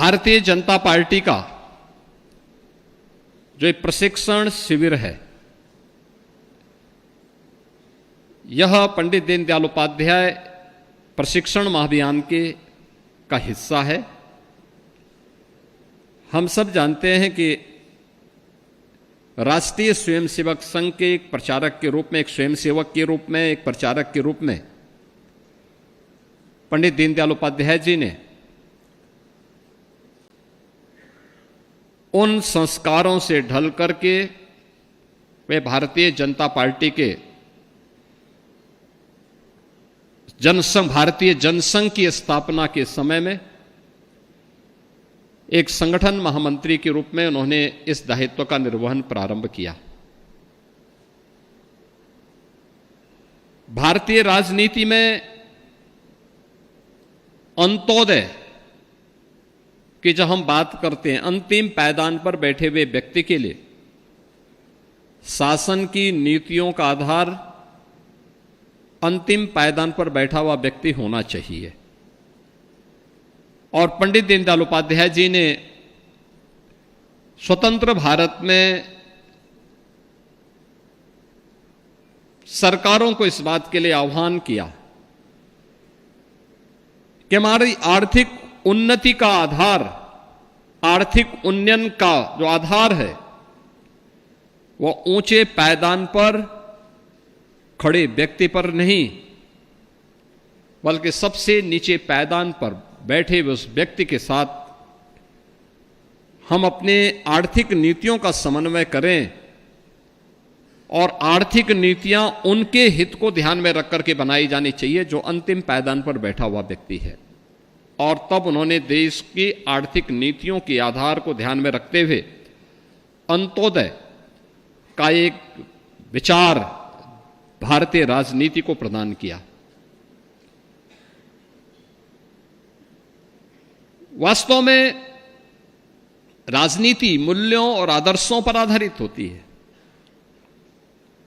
Bharatiya Janata party का जो एक प्रशिक्षण शिविर है, यह पंडित दीनदयाल उपाध्याय प्रशिक्षण महाअभियान का हिस्सा है। हम सब जानते हैं कि राष्ट्रीय स्वयंसेवक संघ के एक प्रचारक के रूप में, एक स्वयंसेवक के रूप में, एक प्रचारक के रूप में पंडित दीनदयाल उपाध्याय जी ने उन संस्कारों से ढल करके वे भारतीय जनता पार्टी के भारतीय जनसंघ की स्थापना के समय में एक संगठन महामंत्री के रूप में उन्होंने इस दायित्व का निर्वहन प्रारंभ किया। भारतीय राजनीति में अंत्योदय की जब हम बात करते हैं, अंतिम पायदान पर बैठे हुए व्यक्ति के लिए शासन की नीतियों का आधार अंतिम पायदान पर बैठा हुआ व्यक्ति होना चाहिए। और पंडित दीनदयाल उपाध्याय जी ने स्वतंत्र भारत में सरकारों को इस बात के लिए आह्वान किया कि हमारी आर्थिक उन्नति का आधार, आर्थिक उन्नयन का जो आधार है, वह ऊंचे पायदान पर खड़े व्यक्ति पर नहीं, बल्कि सबसे नीचे पायदान पर बैठे हुए उस व्यक्ति के साथ हम अपने आर्थिक नीतियों का समन्वय करें और आर्थिक नीतियां उनके हित को ध्यान में रख करके बनाई जानी चाहिए जो अंतिम पायदान पर बैठा हुआ व्यक्ति है। और तब उन्होंने देश की आर्थिक नीतियों के आधार को ध्यान में रखते हुए अंत्योदय का एक विचार भारतीय राजनीति को प्रदान किया। वास्तव में राजनीति मूल्यों और आदर्शों पर आधारित होती है।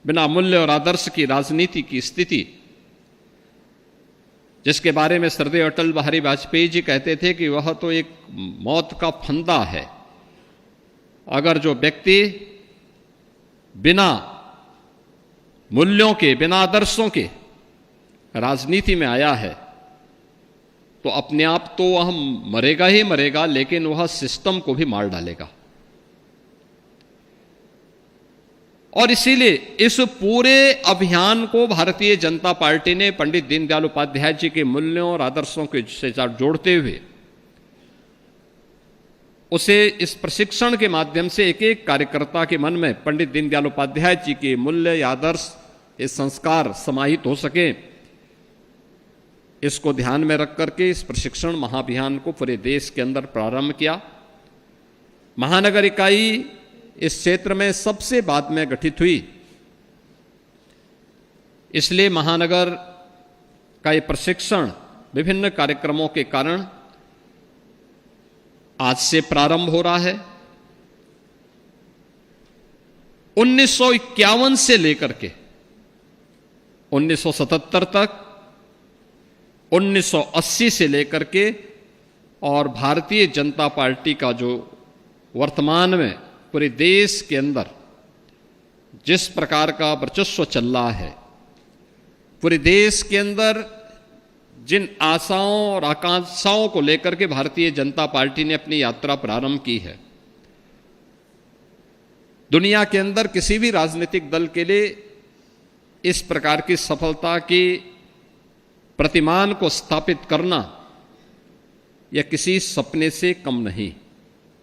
बिना मूल्य और आदर्श की राजनीति की स्थिति, जिसके बारे में श्रद्धेय अटल बिहारी वाजपेयी जी कहते थे कि वह तो एक मौत का फंदा है। अगर जो व्यक्ति बिना मूल्यों के, बिना आदर्शों के राजनीति में आया है तो अपने आप तो वह मरेगा ही मरेगा, लेकिन वह सिस्टम को भी मार डालेगा। और इसीलिए इस पूरे अभियान को भारतीय जनता पार्टी ने पंडित दीनदयाल उपाध्याय जी के मूल्यों और आदर्शों के से जोड़ते हुए उसे इस प्रशिक्षण के माध्यम से एक एक कार्यकर्ता के मन में पंडित दीनदयाल उपाध्याय जी के मूल्य, आदर्श, ये संस्कार समाहित हो सके, इसको ध्यान में रख करके इस प्रशिक्षण महाअभियान को पूरे देश के अंदर प्रारंभ किया। महानगर इकाई इस क्षेत्र में सबसे बाद में गठित हुई, इसलिए महानगर का ये प्रशिक्षण विभिन्न कार्यक्रमों के कारण आज से प्रारंभ हो रहा है। 1951 से लेकर के 1977 तक, 1980 से लेकर के और भारतीय जनता पार्टी का जो वर्तमान में पूरे देश के अंदर जिस प्रकार का वर्चस्व चल रहा है, पूरे देश के अंदर जिन आशाओं और आकांक्षाओं को लेकर के भारतीय जनता पार्टी ने अपनी यात्रा प्रारंभ की है, दुनिया के अंदर किसी भी राजनीतिक दल के लिए इस प्रकार की सफलता की प्रतिमान को स्थापित करना यह किसी सपने से कम नहीं।